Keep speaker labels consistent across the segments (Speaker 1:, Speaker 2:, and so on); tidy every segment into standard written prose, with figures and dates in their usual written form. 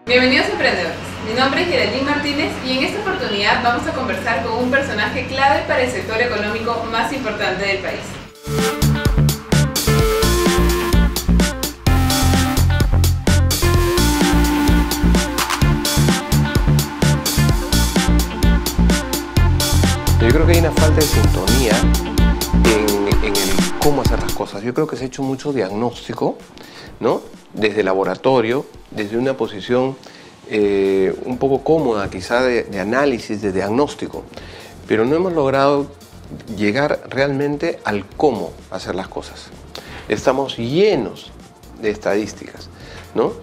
Speaker 1: Bienvenidos emprendedores, mi nombre es Geraldine Martínez y en esta oportunidad vamos a conversar con un personaje clave para el sector económico más importante del país.
Speaker 2: Yo creo que hay una falta de sintonía en el cómo hacer las cosas. Yo creo que se ha hecho mucho diagnóstico, ¿no? Desde el laboratorio, desde una posición un poco cómoda quizá de análisis, de diagnóstico, pero no hemos logrado llegar realmente al cómo hacer las cosas. Estamos llenos de estadísticas, ¿no?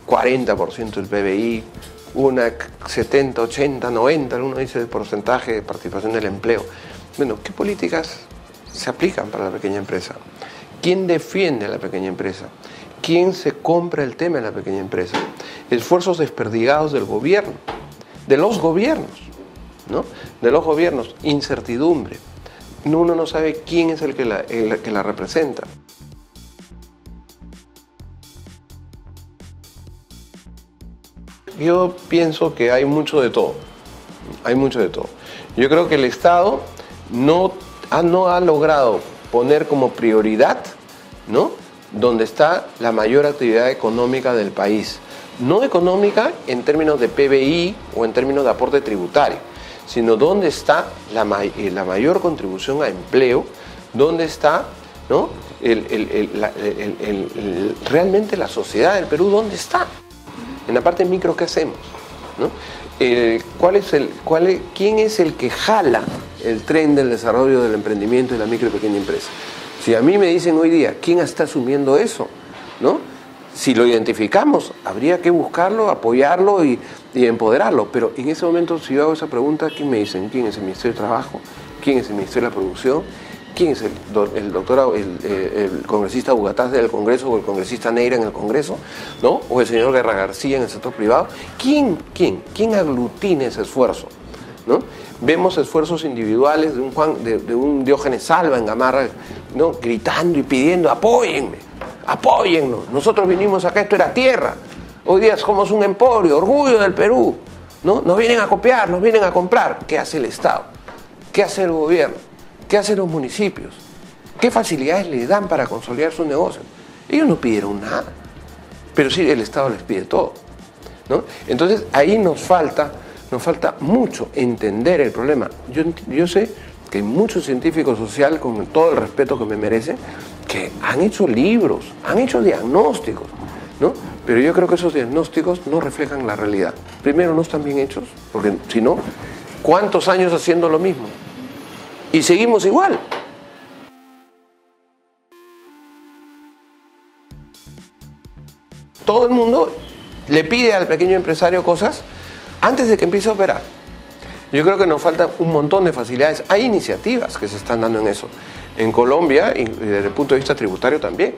Speaker 2: 40% del PBI, una 70, 80, 90, uno dice el porcentaje de participación del empleo. Bueno, ¿qué políticas se aplican para la pequeña empresa? ¿Quién defiende a la pequeña empresa? ¿Quién se compra el tema de la pequeña empresa? Esfuerzos desperdigados del gobierno, de los gobiernos, ¿no? De los gobiernos, incertidumbre. Uno no sabe quién es el que la representa. Yo pienso que hay mucho de todo, hay mucho de todo. Yo creo que el Estado no ha logrado poner como prioridad, ¿no?, donde está la mayor actividad económica del país. No económica en términos de PBI o en términos de aporte tributario, sino donde está la mayor contribución a empleo, donde está, ¿no?, realmente la sociedad del Perú, ¿dónde está? En la parte micro, ¿qué hacemos? ¿No? ¿Quién es el que jala el tren del desarrollo del emprendimiento de la micro y pequeña empresa? Si a mí me dicen hoy día, ¿quién está asumiendo eso? ¿No? Si lo identificamos, habría que buscarlo, apoyarlo y empoderarlo. Pero en ese momento, si yo hago esa pregunta, ¿quién me dicen? ¿Quién es el Ministerio de Trabajo? ¿Quién es el Ministerio de la Producción? ¿Quién es el congresista Bugatás del Congreso o el congresista Neira en el Congreso? ¿No? ¿O el señor Guerra García en el sector privado? ¿Quién aglutina ese esfuerzo? ¿No? Vemos esfuerzos individuales de un Diógenes Salva en Gamarra, ¿no?, gritando y pidiendo: apóyenme, apóyennos, nosotros vinimos acá, esto era tierra, hoy día somos un emporio, orgullo del Perú, ¿no? Nos vienen a copiar, nos vienen a comprar. ¿Qué hace el Estado? ¿Qué hace el gobierno? ¿Qué hacen los municipios? ¿Qué facilidades les dan para consolidar sus negocios? Ellos no pidieron nada, pero sí el Estado les pide todo, ¿no? Entonces ahí nos falta mucho entender el problema. Yo sé que hay muchos científicos sociales, con todo el respeto que me merecen, que han hecho libros, han hecho diagnósticos, ¿no? Pero yo creo que esos diagnósticos no reflejan la realidad. Primero, no están bien hechos, porque si no, ¿cuántos años haciendo lo mismo? Y seguimos igual. Todo el mundo le pide al pequeño empresario cosas antes de que empiece a operar. Yo creo que nos faltan un montón de facilidades. Hay iniciativas que se están dando en eso. En Colombia, y desde el punto de vista tributario también.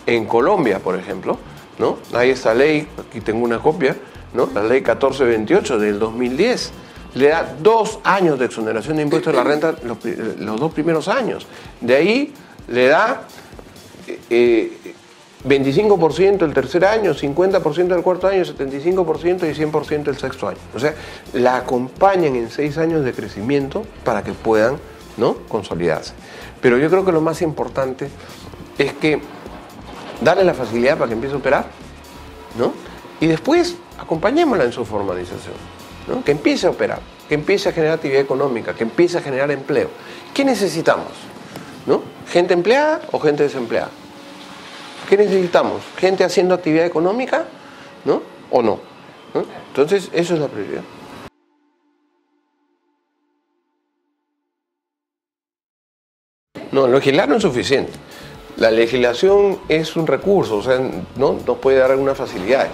Speaker 2: En Colombia, por ejemplo, ¿no?, hay esta ley, aquí tengo una copia, ¿no?, la ley 1428 del 2010. Le da 2 años de exoneración de impuestos de la renta los 2 primeros años. De ahí le da 25% el tercer año, 50% del cuarto año, 75% y 100% el sexto año. O sea, la acompañan en 6 años de crecimiento para que puedan, ¿no?, consolidarse. Pero yo creo que lo más importante es que darle la facilidad para que empiece a operar, ¿no?, y después acompañémosla en su formalización, ¿no?, que empiece a operar, que empiece a generar actividad económica, que empiece a generar empleo. ¿Qué necesitamos? ¿No? ¿Gente empleada o gente desempleada? ¿Qué necesitamos? ¿Gente haciendo actividad económica? ¿No? ¿O no? ¿No? Entonces, eso es la prioridad. No, legislar no es suficiente. La legislación es un recurso, o sea, no nos puede dar algunas facilidades.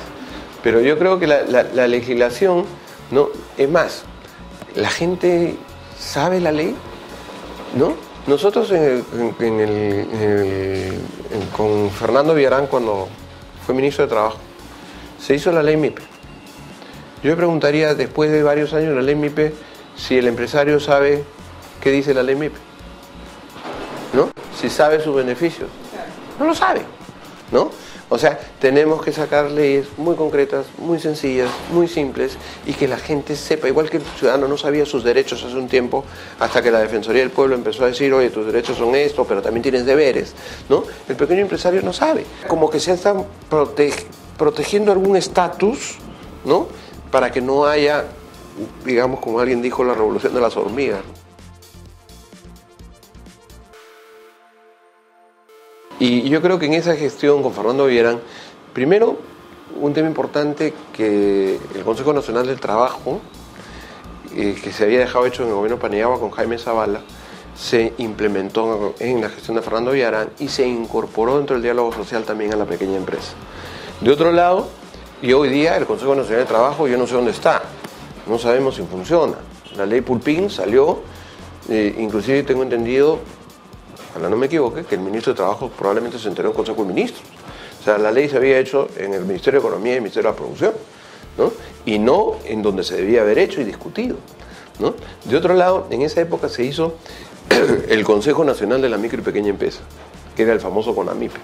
Speaker 2: Pero yo creo que la legislación, no, es más, la gente sabe la ley, ¿no? Nosotros con Fernando Villarán, cuando fue ministro de Trabajo, se hizo la ley MIPE. Yo le preguntaría, después de varios años la ley MIPE, si el empresario sabe qué dice la ley MIPE, ¿no? Si sabe sus beneficios. No lo sabe. ¿no? O sea, tenemos que sacar leyes muy concretas, muy sencillas, muy simples y que la gente sepa, igual que el ciudadano no sabía sus derechos hace un tiempo, hasta que la Defensoría del Pueblo empezó a decir, oye, tus derechos son esto, pero también tienes deberes, ¿no? El pequeño empresario no sabe, como que se están protegiendo algún estatus, ¿no? Para que no haya, digamos, como alguien dijo, la revolución de las hormigas. Y yo creo que en esa gestión con Fernando Villarán, primero, un tema importante que el Consejo Nacional del Trabajo, que se había dejado hecho en el gobierno Paniagua con Jaime Zavala, se implementó en la gestión de Fernando Villarán y se incorporó dentro del diálogo social también a la pequeña empresa. De otro lado, y hoy día el Consejo Nacional del Trabajo, yo no sé dónde está, no sabemos si funciona. La ley Pulpín salió, inclusive tengo entendido, ojalá no me equivoque, que el ministro de Trabajo probablemente se enteró en el Consejo de Ministros. O sea, la ley se había hecho en el Ministerio de Economía y el Ministerio de la Producción, ¿no? Y no en donde se debía haber hecho y discutido, ¿no? De otro lado, en esa época se hizo el Consejo Nacional de la Micro y Pequeña Empresa, que era el famoso CONAMIPE,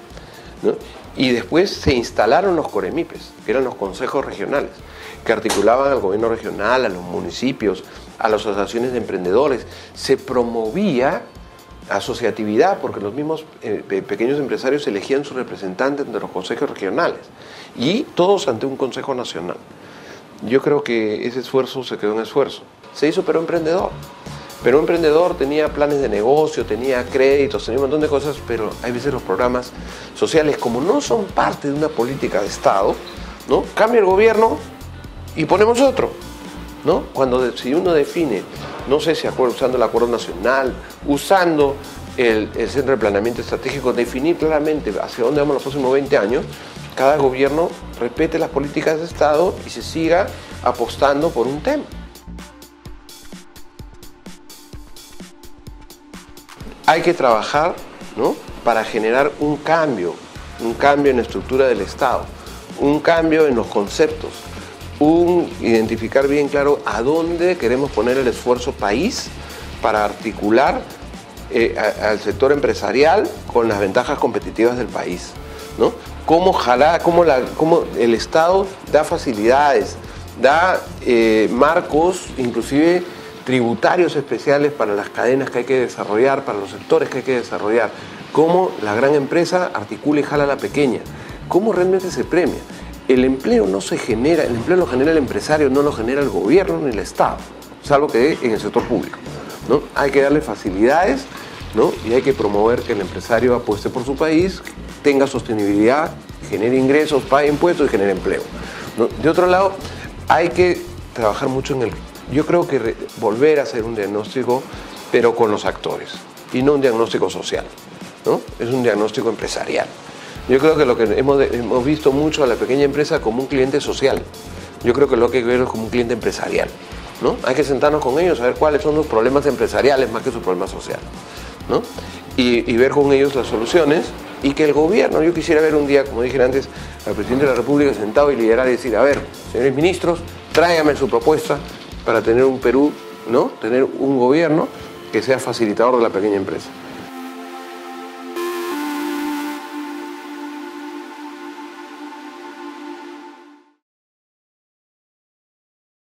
Speaker 2: ¿no? Y después se instalaron los COREMIPES, que eran los consejos regionales, que articulaban al gobierno regional, a los municipios, a las asociaciones de emprendedores. Se promovía asociatividad, porque los mismos pequeños empresarios elegían sus representantes de los consejos regionales y todos ante un consejo nacional. Yo creo que ese esfuerzo se quedó en esfuerzo. Se hizo Perú Emprendedor. Perú Emprendedor tenía planes de negocio, tenía créditos, tenía un montón de cosas, pero hay veces los programas sociales, como no son parte de una política de Estado, ¿no? Cambia el gobierno y ponemos otro, ¿no? Si uno define, no sé si usando el Acuerdo Nacional, usando el Centro de Planeamiento Estratégico, definir claramente hacia dónde vamos los próximos 20 años, cada gobierno respete las políticas de Estado y se siga apostando por un tema. Hay que trabajar, ¿no?, para generar un cambio en la estructura del Estado, un cambio en los conceptos, identificar bien claro a dónde queremos poner el esfuerzo país para articular al sector empresarial con las ventajas competitivas del país, ¿no? Cómo el Estado da facilidades, da marcos, inclusive tributarios especiales para las cadenas que hay que desarrollar, para los sectores que hay que desarrollar, cómo la gran empresa articula y jala a la pequeña, cómo realmente se premia. El empleo no se genera, el empleo lo genera el empresario, no lo genera el gobierno ni el Estado, salvo que en el sector público, ¿no? Hay que darle facilidades, ¿no? Y hay que promover que el empresario apueste por su país, tenga sostenibilidad, genere ingresos, pague impuestos y genere empleo, ¿no? De otro lado, hay que trabajar mucho yo creo que volver a hacer un diagnóstico, pero con los actores, y no un diagnóstico social, ¿no? Es un diagnóstico empresarial. Yo creo que lo que hemos visto mucho a la pequeña empresa como un cliente social. Yo creo que lo que hay que ver es como un cliente empresarial, ¿no? Hay que sentarnos con ellos a ver cuáles son los problemas empresariales más que sus problemas sociales, ¿no? Y ver con ellos las soluciones, y que el gobierno, yo quisiera ver un día, como dije antes, al presidente de la República sentado y liderar y decir, a ver, señores ministros, tráigame su propuesta para tener un Perú, ¿no? Tener un gobierno que sea facilitador de la pequeña empresa.